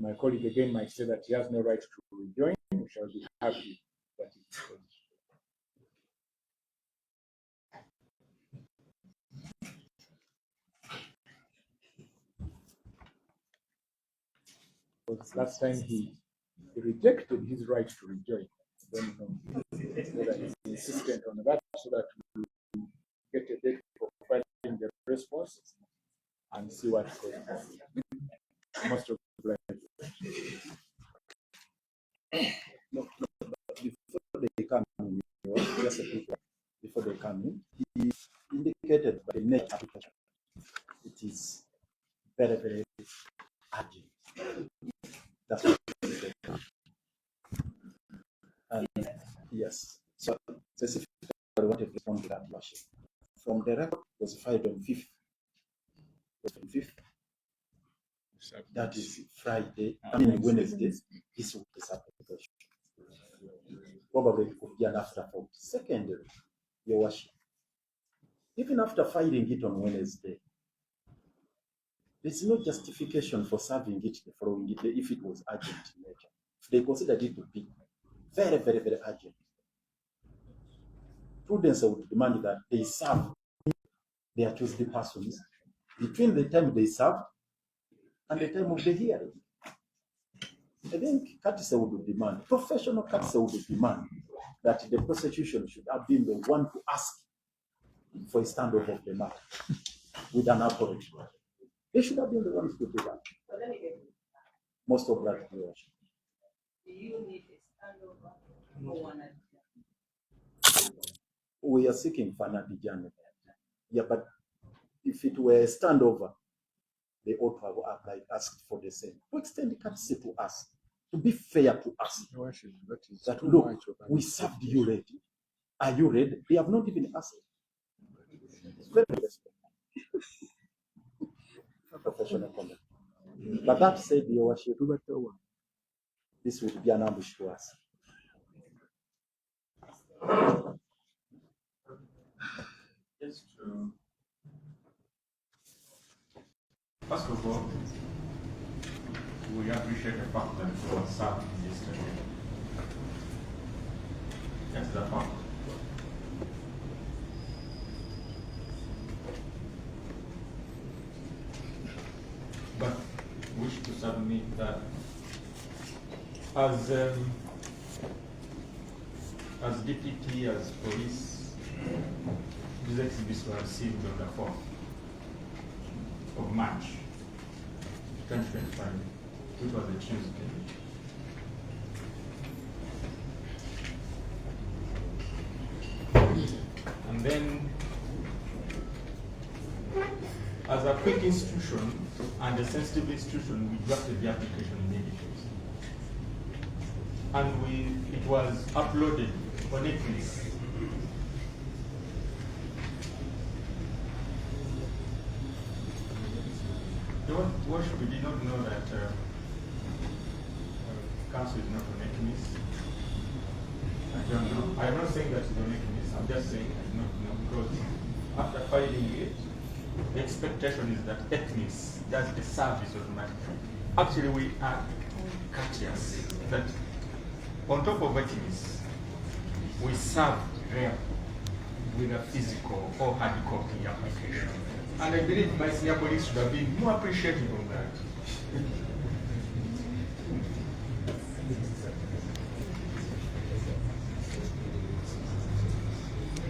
my colleague again might say that he has no right to rejoin. We shall be happy that he because last time he rejected his right to rejoin. I don't know whether he's insistent on that so that we get a date for filing the response and see what goes on. Most of the no, before they come in, just a quick one. Before they come in, he indicated by the next application it is very, very urgent. That's what he said. And yes, so specifically, I want to respond to that question. From the record was filed on 5th. That is Friday, Wednesday, this application. Probably it could be an afterthought. Secondly, Your Worship, even after filing it on Wednesday, there's no justification for serving it the following day if it was urgent in nature. If they considered it to be very, very, very urgent. Prudence would demand that they serve their chosen persons between the time they serve and the time of the hearing. I think courtesy would demand, professional courtesy would demand that the prosecution should have been the one to ask for a standoff of the matter with an apology. They should have been the ones to do that. Most of that, Your Worship. Do you need a standover for one? We are seeking for an adjournment. Yeah, but if it were a standover, they ought to have asked for the same. To extend courtesy to us, to be fair to us. That look, we served you ready. Are you ready? They have not even asked. It's very respectful. Professional comment. But that said, Your Worship, this would be an ambush to us. Just to, first of all, we appreciate the fact that you were served yesterday. That's the fact. But wish to submit that as DPT, as police, these exhibits were received on the 4th of March 2025, which was a Tuesday. And then, as a quick institution and a sensitive institution, we drafted the application immediately. And it was uploaded on Netflix. Worship, we did not know that council is not on Netflix. I don't know. I'm not saying that it's on Netflix. I'm just saying I do not know because after filing it, the expectation is that ethnics does the service automatically. Actually, we are courteous that on top of ethnics, we serve them with a physical or hard copy application. And I believe my senior colleagues should have been more appreciative of that.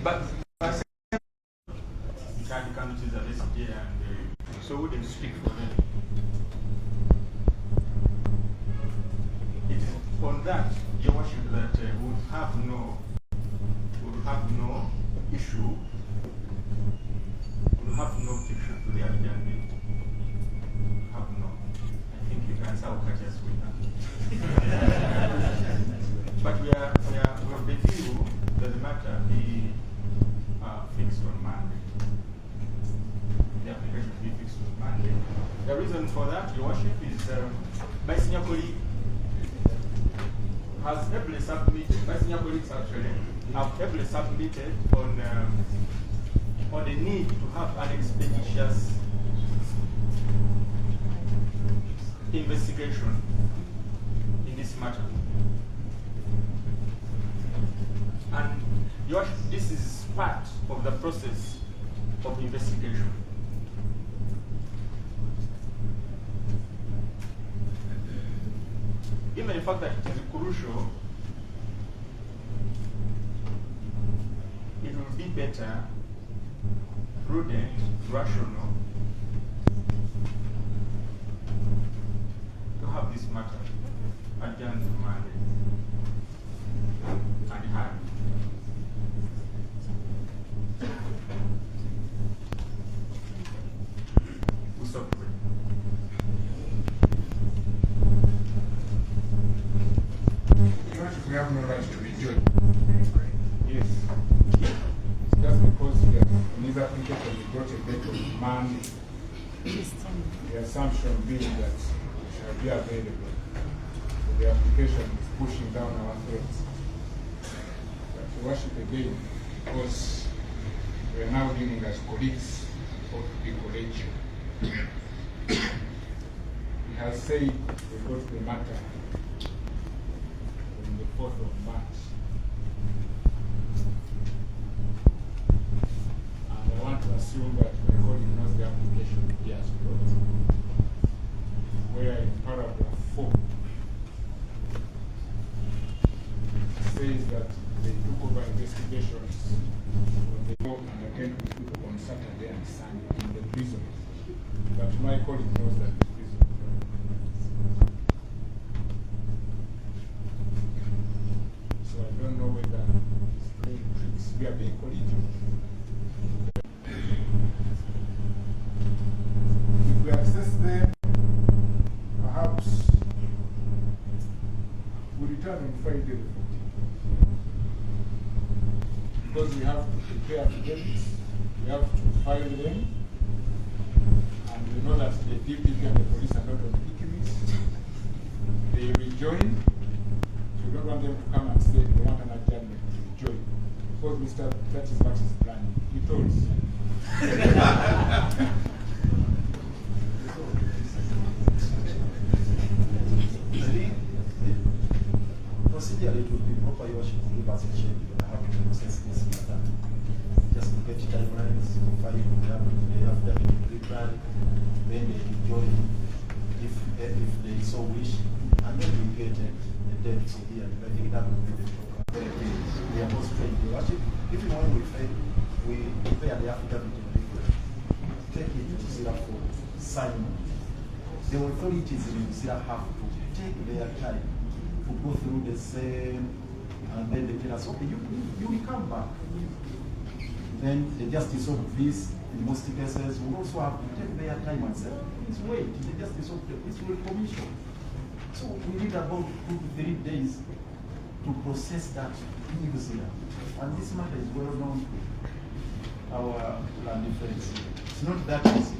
But the committees are Besigye and so wouldn't speak for them. It is on that, Your Worship, that would have no issue, would have no objection to the adjournment. Have no. I think you can sound courteous with that. But we are with you that the matter be fixed on Monday. The application be fixed on Monday. The reason for that, Your Worship, is my senior colleague has ably submitted, my senior colleagues actually have ably submitted on the need to have an expeditious investigation matter. And this is part of the process of investigation. Given the fact that it is crucial, it will be better, prudent, rational to have this matter adjourned to Monday and heard. We stop it. We have no right to be judged. Yes. Just because we have in his application we brought a date of Monday, the assumption being that it shall be available. So the application is pushing down our throats. But to worship again, because we are now dealing as colleagues, ought to be collegial. He has said we got the matter on the 4th of March. And I want to assume that my colleague knows the application he has brought, where in paragraph 4 says that they took over investigations when they go and attend with people on Saturday and Sunday in the prison. But my colleague knows that the prison. So I don't know whether it's playing tricks. We are being collegial. If we access them, perhaps we return on Friday the 14th. Because we have to prepare affidavits, we have to file them, and we know that the DPP and the police are not on equities. They rejoin. So we don't want them to come and say they want an adjournment to rejoin. Because Mr. That is what he's planning. He told us. Procedurally, it would be proper your worship to give us a check on how to process this matter. Just to get timelines, file the after the prepared, then they join if they so wish, and then we get a date to here. I think that would be the proper. We are most trained in worship. Even when we fail, we prepare the affidavit in liquid, take it to Zira for signing. The authorities in Zira have to take their time to go through the same, and then they tell us, okay, you will come back. Then the justice of peace, in most cases, will also have to take their time and say, please wait, the justice of the peace will commission. So we need about 2 to 3 days to process that in New Zealand. And this matter is well known to our land friends. It's not that easy.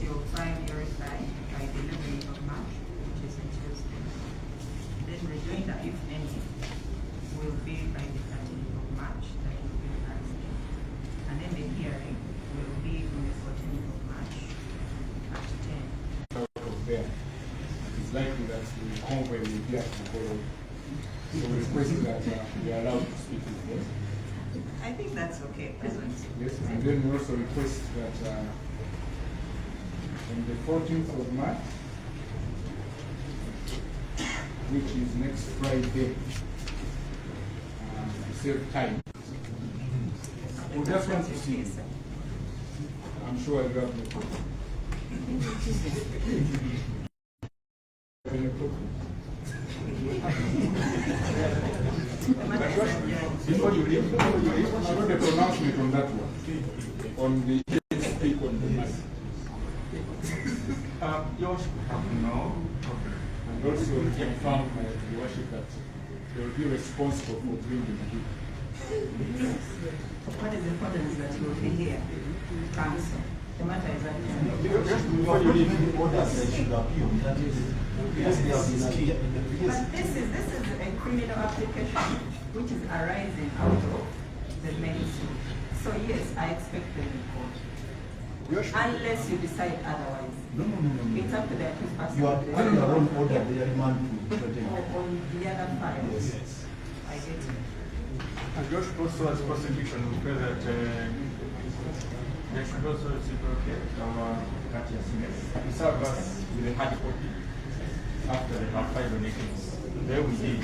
You'll file your reply by the 11th of March, which is a Tuesday. Then the rejoinder, if any, will be by the 13th of March, that will be Thursday. And then the hearing will be on the 14th of March at 10. Out of there, it's likely that the convoy will be at the borrow. So we request that we are allowed to speak with them. I think that's okay, President. Yes, and then we also request that on the 14th of March, which is next Friday, to save time. We just want to see. I'm sure you have no problem. Before you leave, I wrote a pronouncement on that one, on the speak on the matter. Your worship, no. And also confirm the worship that they will be responsible for bringing the gift. What is important is that you will be here, council. The matter is that Before you leave, the orders that should appeal. That is, yes, they have been here in the previous. but this is a criminal application which is arising out of the main suit. So yes, I expect them in court. Unless you decide otherwise. No. It's up to the accused person. You are having your own order, they remand to protect. On the other files. Yes. I get it. And Josh also as prosecution will feel that they should also reciprocate our courteousness to serve us with a hard copy after they have filed on it. There we did.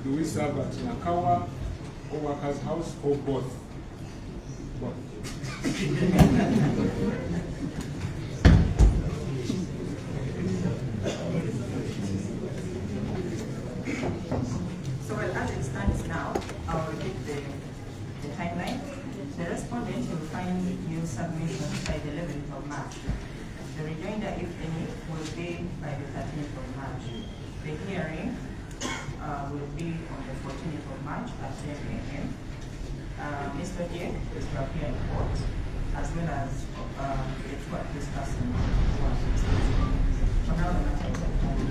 Do we serve at Nakawa or Workers' House or both? Both. So well, as it stands now, I'll repeat the timeline. The respondent will find new submissions by the 11th of March. The rejoinder, if any, will be by the 13th of March. The hearing will be on the 14th of March at 10 a.m. Mr. J is to appear in court, as well as the two accused persons who are discussing. For now, the matter is at home.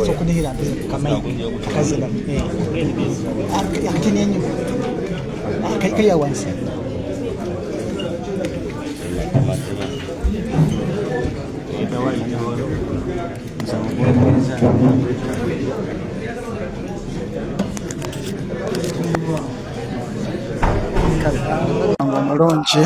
sokunihira kamai kazila akini yenyu kaya wansi mulungi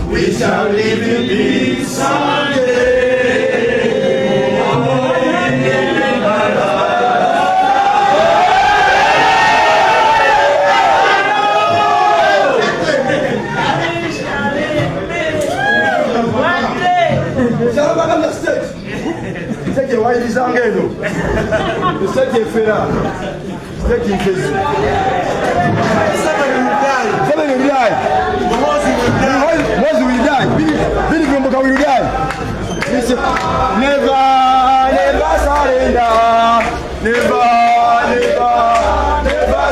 We shall live in peace someday. Never surrender. Never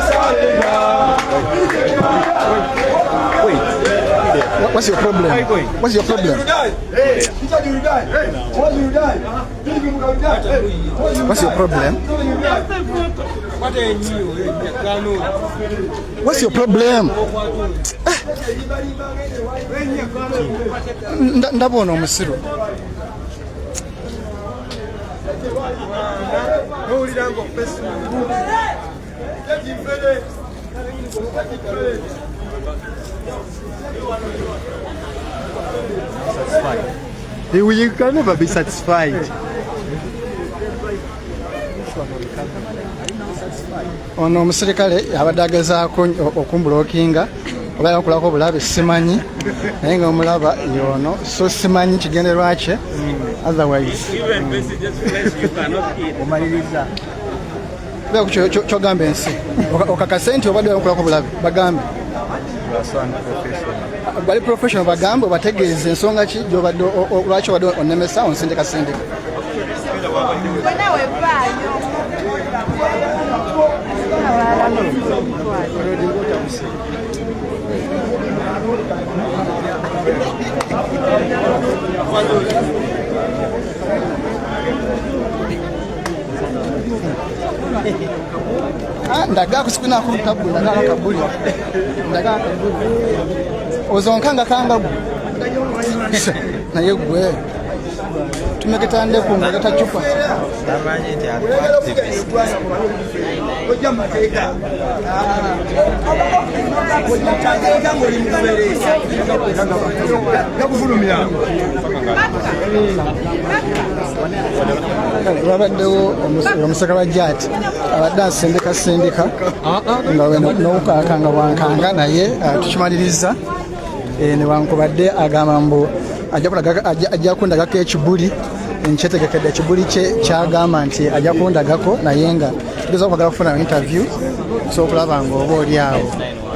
surrender. Wait, what's your problem? What's your problem? What's your problem? What's your problem? Ndabona omusiru. You can never be satisfied. Ono omusirikale abadde agezaako okumbulokinga oba okulako bulabe simanyi naye nga omulaba yono so simanyi kigenderwa kye otherwise omaliriza kyogamba ensi okakase nti obadde okulako bulabe bagambe bali professional bagambe obategeeze ensonga ki gyobadde lwaki obadde onemesa onsindika sindika ndaga kusikuna ku tabu ndaga kabuli ndaga ozonkanga kanga naye gwe tumeketande ku ngata chupa amanyi nti activist ojja mateeka yakufulumya babaddewo omusaka wa jati abadde asindika nga nowukakanga bwankanga naye tukimaliriza newankubadde agamba mbu ajja kundagako ekibuli nkyetegekedde ekibuli kye kyagamba nti ajja kundagako naye nga tugeza okwagala kufuna interview so okulaba nga oba oli awo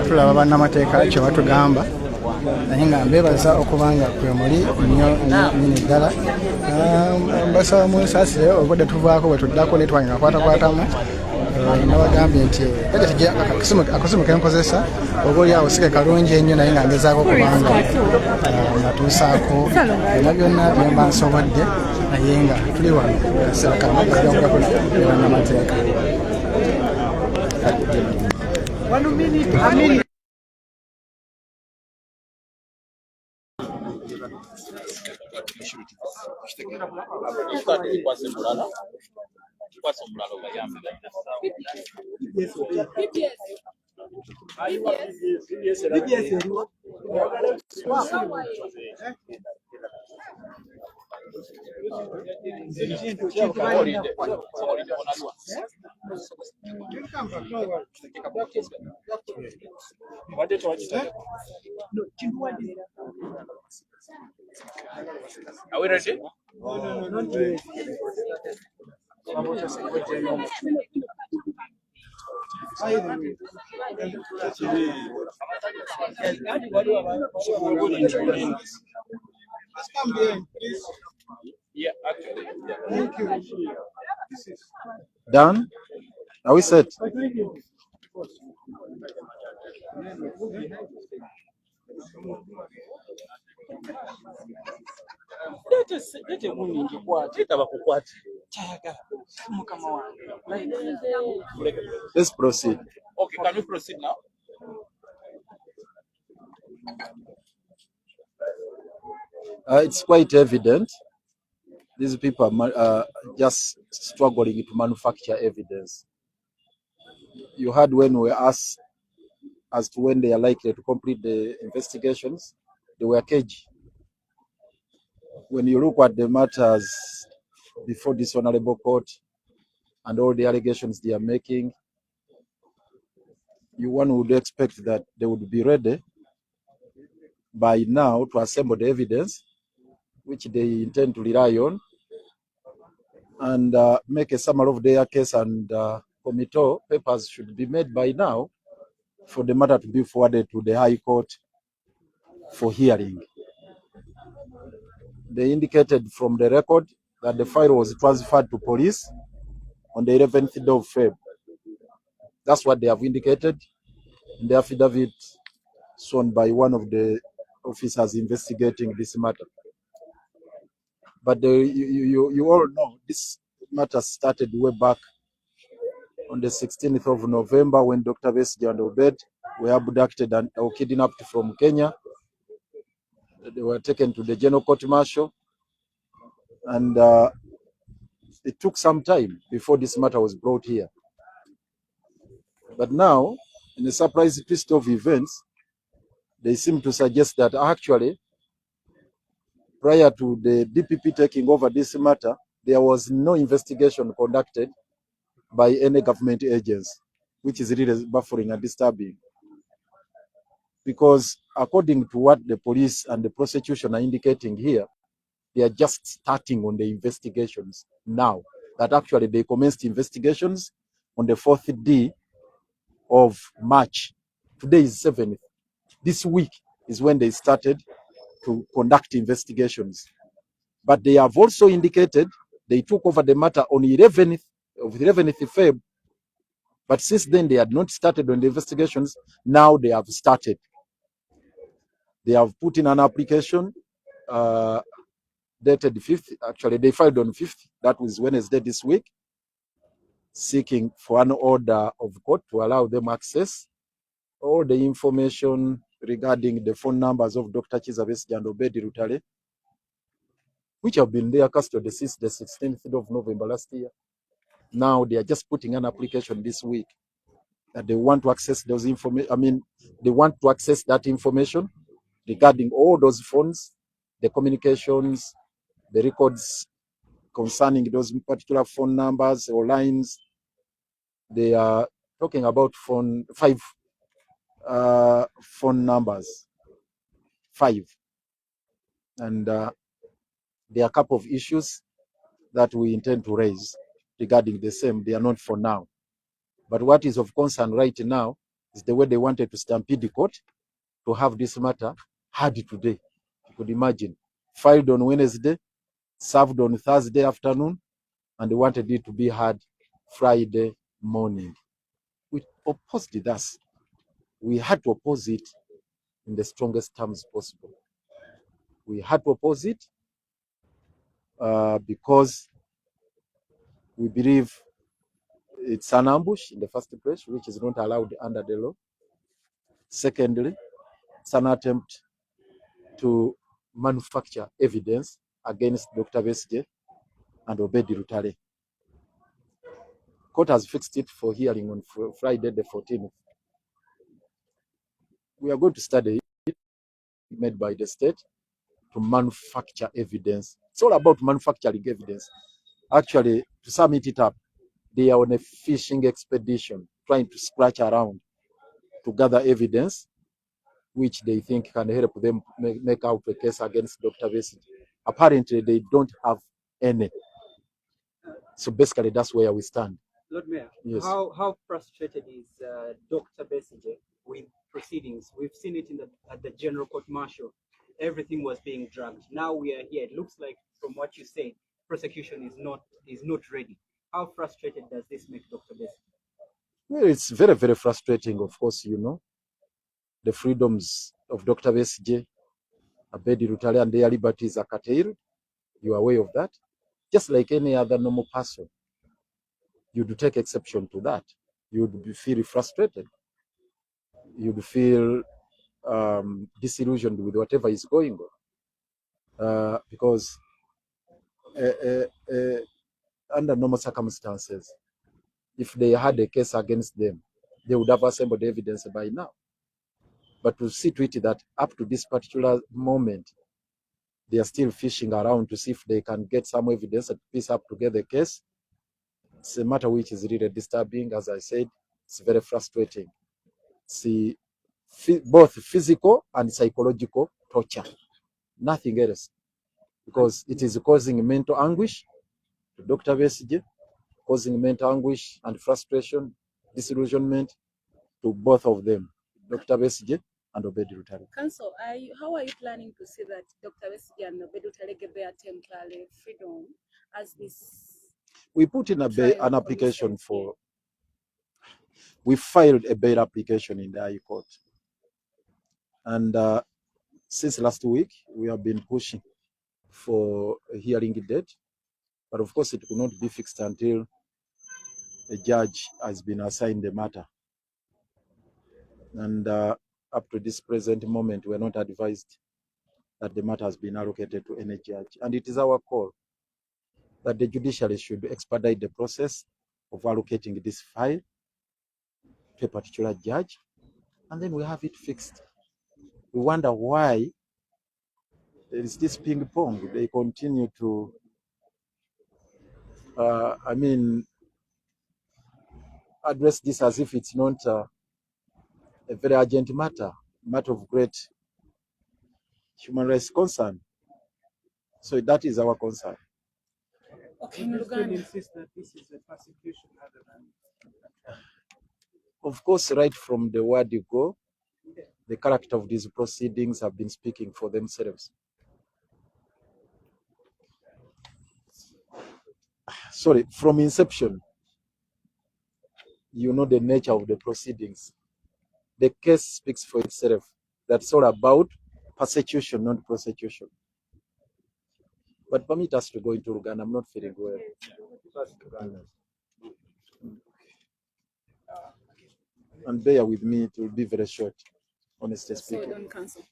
tulaba bannamateeka kye batugamba naye nga mbebaza okubanga kwe muli nnyo nyini ddala mbasaba munsaasire obudde tuvaako bwe tuddako netwanyina kwatakwatamu nabagambye nti akasimu kenkozesa oba oli awo sike kalungi ennyo naye nga ngezaako kubanga natuusaako byonna byonna byemba nsobodde naye nga tuli wano bannamateeka Are we ready? Yeah, actually. Thank you. Done? Are we set? Let's proceed. Okay, can we proceed now? It's quite evident these people are just struggling to manufacture evidence. You heard when we asked as to when they are likely to complete the investigations, they were cagey. When you look at the matters before this honorable court and all the allegations they are making, one would expect that they would be ready by now to assemble the evidence which they intend to rely on and make a summary of their case, and committal papers should be made by now for the matter to be forwarded to the High Court for hearing. They indicated from the record that the file was transferred to police on the 11th of February. That's what they have indicated in the affidavit sworn by one of the officers investigating this matter. But you all know this matter started way back on the 16th of November when Dr. Besigye and Obed were abducted and kidnapped from Kenya. They were taken to the General Court Martial, and it took some time before this matter was brought here. But now, in a surprise twist of events, they seem to suggest that actually, prior to the DPP taking over this matter, there was no investigation conducted by any government agency, which is really baffling and disturbing. because according to what the police and the prosecution are indicating here, they are just starting on the investigations now. That actually they commenced investigations on the 4th day of March. Today is 7th. This week is when they started to conduct investigations. But they have also indicated they took over the matter on 11th Feb. But since then, they had not started on the investigations. Now they have started. They have put in an application dated 5th. Actually, they filed on 5th. That was Wednesday this week, seeking for an order of court to allow them access all the information regarding the phone numbers of Dr. Kizza Besigye and Obedi Lutale, which have been their custody since the 16th of November last year. Now they are just putting an application this week that they want to access those information. They want to access that information regarding all those phones, the communications, the records concerning those particular phone numbers or lines. They are talking about 5 phone numbers, 5. And there are a couple of issues that we intend to raise regarding the same. They are not for now. But what is of concern right now is the way they wanted to stampede the court to have this matter heard today. You could imagine. Filed on Wednesday, served on Thursday afternoon, and they wanted it to be heard Friday morning. We opposed this. We had to oppose it in the strongest terms possible. We had to oppose it because we believe it's an ambush in the first place, which is not allowed under the law. Secondly, it's an attempt to manufacture evidence against Dr. Besigye and Obedi Lutale. Court has fixed it for hearing on Friday the 14th. We are going to study it made by the state to manufacture evidence. It's all about manufacturing evidence. Actually, to sum it up, they are on a fishing expedition trying to scratch around to gather evidence which they think can help them make out a case against Dr. Besigye. Apparently, they don't have any. So basically, that's where we stand. Lord Mayor, yes. How frustrated is Dr. Besigye with proceedings? We've seen it at the General Court Martial. Everything was being dragged. Now we are here. It looks like, from what you say, prosecution is not ready. How frustrated does this make Dr. Besigye? Well, it's very, very frustrating. Of course, you know, the freedoms of Dr. Besigye, Obedi Lutale, and their liberties are curtailed. You are aware of that. Just like any other normal person, you'd take exception to that. You'd feel frustrated. You'd feel disillusioned with whatever is going on. Because under normal circumstances, if they had a case against them, they would have assembled evidence by now. But to see to it that up to this particular moment, they are still fishing around to see if they can get some evidence and piece up together a case, it's a matter which is really disturbing. As I said, it's very frustrating. See, both physical and psychological torture, nothing else, because it is causing mental anguish to Dr. Besigye, causing mental anguish and frustration, disillusionment to both of them, Dr. Besigye and Obedi Lutale. Council, how are you planning to see that Dr. Besigye and Obedi Lutale get their temporary freedom as this? We put in an application for. We filed a bail application in the High Court, and since last week we have been pushing for a hearing date, but of course it could not be fixed until a judge has been assigned the matter. And up to this present moment, we are not advised that the matter has been allocated to any judge. And it is our call that the judiciary should expedite the process of allocating this file to a particular judge, and then we have it fixed. We wonder why there is this ping pong. They continue to, address this as if it's not a very urgent matter. matter of great human rights concern. So that is our concern. Okay, in Uganda. Insist that this is a persecution rather than. Of course, right from the word you go, the character of these proceedings have been speaking for themselves. Sorry, from inception, you know the nature of the proceedings. The case speaks for itself. That's all about persecution, not prosecution. But permit us to go into Uganda. I'm not feeling well. And bear with me, it will be very short, honestly speaking. So don't cancel.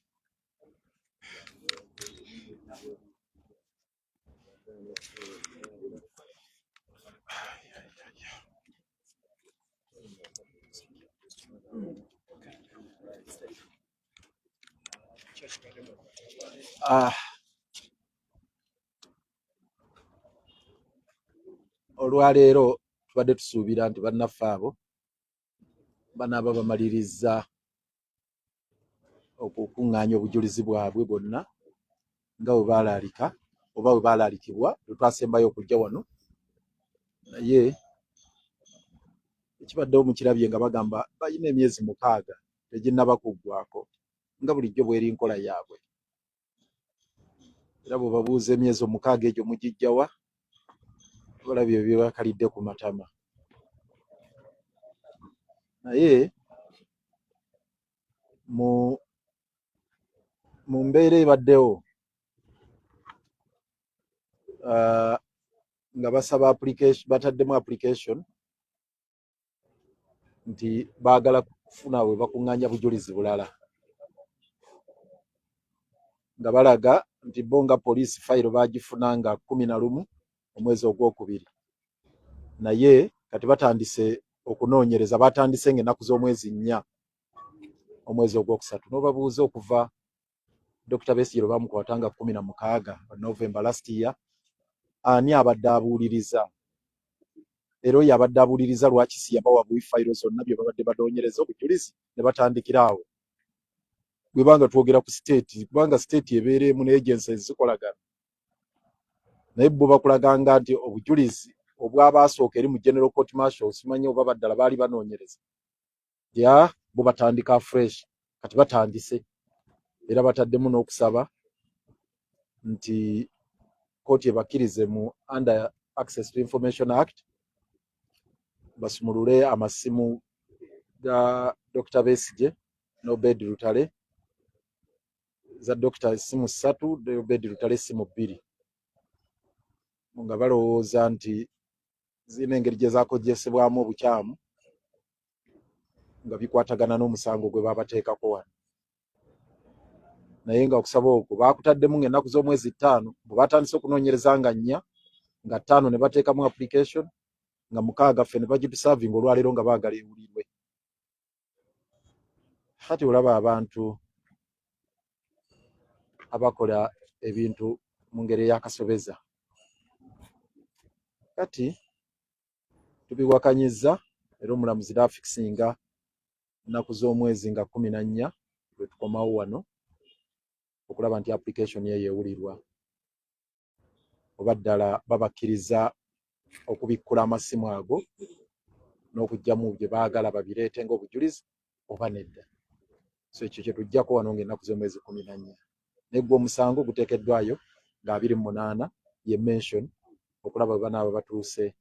Olwaleero tubadde tusuubira nti bannaffe abo banaaba bamaliriza okukuŋŋaanya obujulizi bwabwe bwonna nga bwe baalaalika oba bwe baalaalikibwa bwe twasembayo okujja wano. Naye ekibaddewo mukirabye nga bagamba balina emyezi 6 teginnaba kuggwako nga bulijjo bw'eri nkola yaabwe. Era bwe babuuza emyezi 6 egyo mugijjawa, balabye byebakalidde ku matama. Naye mu mbeera ebaddewo nga basaba bataddemu application nti baagala kufuna bwe bakuŋŋaanya bujulizi bulala, nga balaga nti bo nga poliisi fayiro baagifuna nga 11 omwezi ogwokubiri, naye kati batandise okunoonyereza, batandise ng'ennaku z'omwezi 4 omwezi ogwokusatu. N'obabuuza okuva Dr. Besigye bamukwata nga 16 November last year, ani abadde abuuliriza? Era oyo abadde abuuliriza lwaki si yabawa fayiro zonna bye babadde banoonyereza obujulizi ne batandikira awo? Bwe banga twogera ku state, kubanga state ebeeremu ne agencies zikolagana, naye bo bakulaganga nti obujulizi obw'abaasooka eri mu General Court Martial simanyi oba baddala baali banoonyereza. Bo batandika fresh, kati batandise. Era bataddemu n'okusaba nti kkooti ebakkirize mu Under Access to Information Act basumulule amasimu ga Dr. Besigye n'Obed Lutale, za Dr. essimu 3 ne Obed Lutale essimu 2, nga balowooza nti zirina engeri gye zaakojesebwamu obukyamu nga bikwatagana n'omusango gwe baabateekako wano. Naye nga okusaba okwo baakutaddemu ng'ennaku z'omwezi 5 bwe batandise okunoonyereza nga 4, nga 5 ne bateekamu application, nga 6 ffe ne bagitusavinga olwaleero nga baagala ewulirwe. Kati olaba abantu abakola ebintu mu ngeri ey'akasobeza. Kati tubiwakanyizza, era omulamuzi n'afikisinga ennaku z'omwezi nga 14 lwe tukomawo wano okulaba nti application ye yeewulirwa, oba ddala babakkiriza okubikkula amasimu ago n'okugyamu bye baagala babireete ng'obujulizi oba nedda. So ekyo kye tujjako wano ng'ennaku z'omwezi 14. Naye gwe omusango guteekeddwayo nga 28 ye mention okulaba bwe banaaba batuuse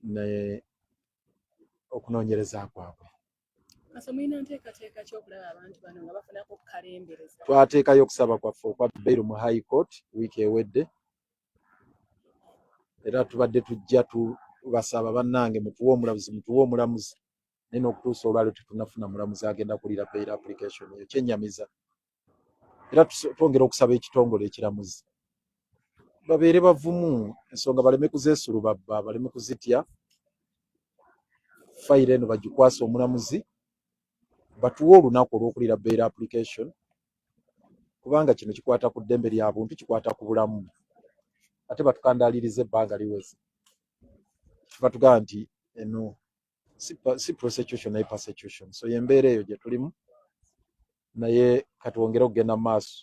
ne okunoonyereza kwabwe. Mulina nteekateeka ki okulaba abantu bano nga bafunako kalembereza? Twateekayo okusaba kwaffe okwa bail mu High Court wiiki ewedde, era tubadde tujja tubasaba bannange mutuwe omulamuzi, naye n'okutuusa olwaleero tetunnafuna mulamuzi agenda kulira bail application eyo. Kyennyamiza. Era twongera okusaba ekitongole ekiramuzi babeere bavumu, ensonga baleme kuzeesulubabba, baleme kuzitya. Fayiro eno bagikwasa omulamuzi, batuwe olunaku olw'okulira bail application, kubanga kino kikwata ku ddembe lya buntu, kikwata ku bulamu. Ate batukandaaliriza ebbanga liweze, batugamba nti eno si prosecution naye persecution. So y'embeera eyo gye tulimu, naye katwongere okugenda mu maaso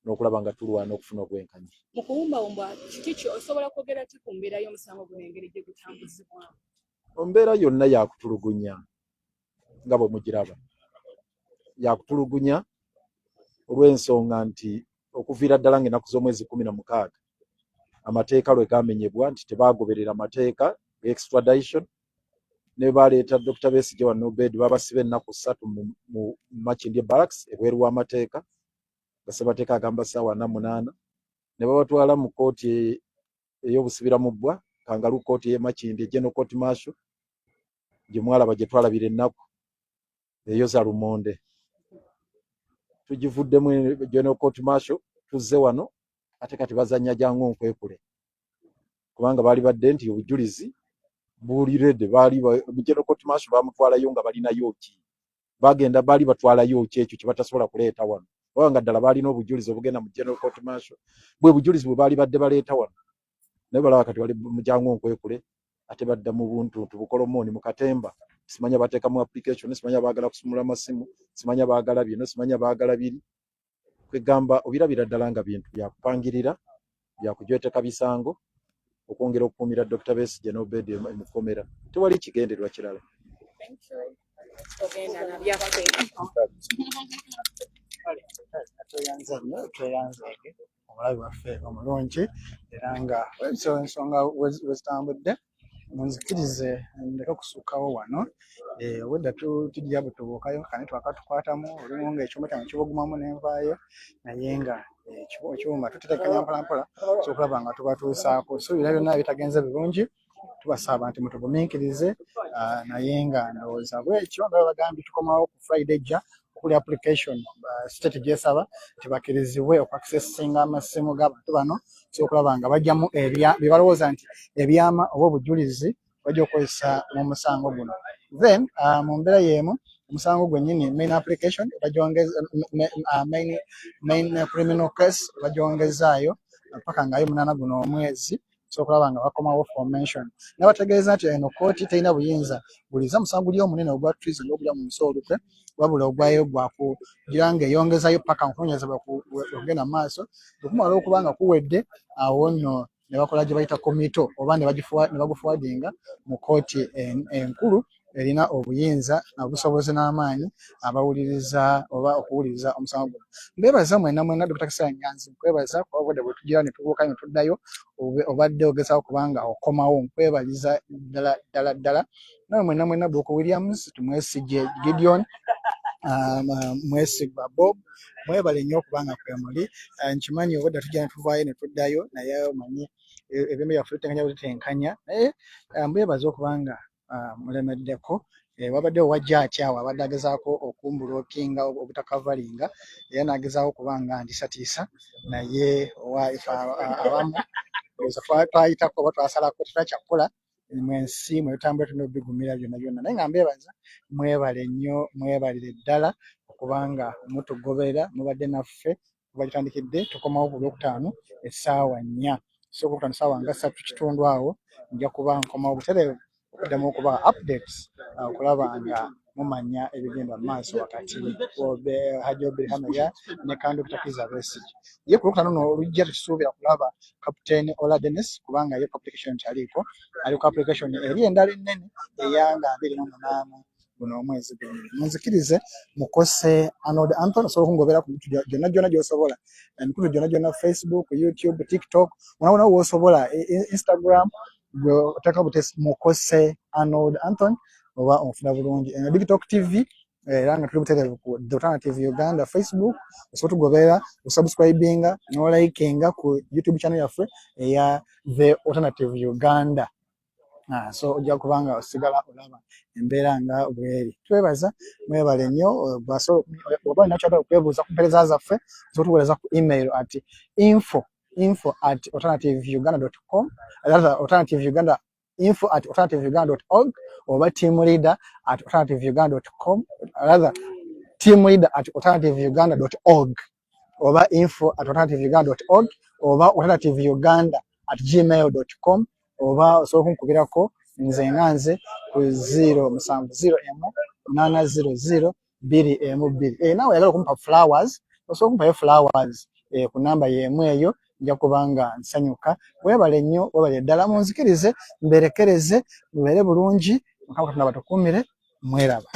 n'okulaba nga tulwana okufuna obwenkanya. Mu kuwumbawumba kiki osobola kwogera ki ku mbeera y'omusango guno engeri gye gutambuzibwamu? Embeera yonna yakutulugunya nga bwe mugiraba, yakutulugunya olw'ensonga nti okuviira ddala ng'ennaku z'omwezi 16 amateeka lwe gamenyebwa nti tebaagoberera amateeka extradition ne baleeta Dr. Besigye wano bed babasiba ennaku 3 mu Makindye Barracks ebweru w'amateeka nga Ssemateeka agamba ssaawa 48 ne babatwala mu kkooti ey'obusibira mu bbwa Kangalu kkooti y'e Makindye General Court Martial gye mwalaba gye twalabira ennaku eyo za lumonde. Tugivuddemu General Court Martial tuzze wano ate kati bazannya jangu nkwekule kubanga baali badde nti obujulizi buli redde baali General Court Martial bamutwalayo nga balinayo ki bagenda baali batwalayo ki ekyo kye batasobola kuleeta wano wabanga ddala baalina obujulizi obugenda mu General Court Martial bwe bujulizi bwe baali badde baleeta wano naye balaba kati wali mu jangu nkwekule ate badda mu buntu tubukolomooni mu katemba simanya bateeka mu application simanya baagala kusumula masimu simanya baagala bino simanya baagala biri kwegamba obirabira ddala nga bintu byakupangirira byakujweteka bisango okwongera okukuumira Dr. Besigye n'Obedi mu kkomera tewali kigendererwa kirala. tweyanzege omulabi waffe omulungi era nga ensonga wezitambudde munzikirize ndeka kusukkawo wano obwedda tujja butubuukayo kani twakatukwatamu olumu nga ekyuma kyange kibugumamu n'envaayo naye nga ekyuma tutetekanya mpolampola kyokulaba nga tubatuusaako suubira byonna bitagenze birungi tubasaba nti mutugumiikirize naye nga ndowooza bwekyo nga bagambye tukomawo ku Friday ejja okuli application state gyesaba tibakirizibwe okuaccessinga amasimu g'abantu bano kyokulaba nga bajjamu bye balowooza nti ebyama oba obujulizi bajja okukozesa mu musango guno. Then mu mbeera y'emu omusango gwennyini main application main criminal case bagyongezaayo mpaka ngaayo 8 guno omwezi sokulaba nga bakomawo formation nabategeeza nti eno kkooti terina buyinza buliza musango guli omunene ogwa treason ogulya mu nsi olukwe wabula ogwayo gwakugira nga eyongezayo paka nkunyezebwa kugenda mu maaso okumala okuba nga kuwedde awo nno ne bakola gye bayita komito oba ne bagufuwadinga mu kkooti enkulu erina obuyinza obusobozi n'amaanyi abawuliriza oba okuwuliriza omusango guno. Mbebaza mwena Dr. Kisaya Nyanzi nkwebaza kuba obudde bwe tugira ne tubuuka ne tuddayo obadde ogezaako kubanga okomawo nkwebaliza ddala nawe mwena Boko Williams tumwesigye Gideon mwesigwa Bob mwebale nnyo okubanga kwemuli nkimanyi obudde tujja ne tuvaayo ne tuddayo naye omanyi ebyembe byaffe bitenkanya naye mbwebaza okubanga mulemeddeko wabaddewo wajja atyawo abadde agezaako okumbulookinga obutakavalinga era n'agezaako okubanga ndisatiisa naye abamu twayitako oba twasalako tetwakyakola mwensi mwetambula tulina obigumira byonna naye nga mbebaza mwebale nnyo mwebalire ddala okubanga mutugoberera mubadde naffe kuba kitandikidde tukomawo ku Lwokutaano essaawa 4 sooka okutaano essaawa nga 3 awo nja kuba nkomawo butereevu okuddamu okuba updates okulaba nga mumanya ebigenda mu maaso wakati Hajji Obiri Hamaya ne Dr. Kizza Besigye. Ye ku Lwokutaano luno olujja tukisuubira kulaba Captain Ola Dennis kubanga ye application tyaliko ali ku application eri endala ennene eyanga 28 guno omwezi guno. Munzikirize mukose Arnold Anthony osobola okungobera ku mitu gyonna gy'osobola emikutu gyonna Facebook, YouTube, TikTok wona w'osobola Instagram otaka butesi mukose Arnold Anthony oba onfuna bulungi eno Digital TV era nga tuli butereevu ku The Alternative Uganda Facebook osobola tugoberera osubscribinga n'olikinga ku YouTube channel yaffe eya The Alternative Uganda. So ojja kubanga osigala olaba embeera nga bweri. Twebaza mwebale nnyo oba nakyala okwebuuza ku mpeereza zaffe zotuweereza ku email at info@alternativeuganda.com info@alternativeuganda.org oba teamleader@alternativeuganda.com teamleader@alternativeuganda.org oba info@alternativeuganda.org oba alternativeuganda@gmail.com oba osobola kunkubirako nze ku 0701800 212. Nawe oyagala okumpa flowers, osobola okumpayo flowers ku namba y'emu eyo, nja kubanga nsanyuka. Weebale nnyo, weebale ddala, munzikirize mberekereze mubeere bulungi, Mukama Katonda batukuumire, mweraba.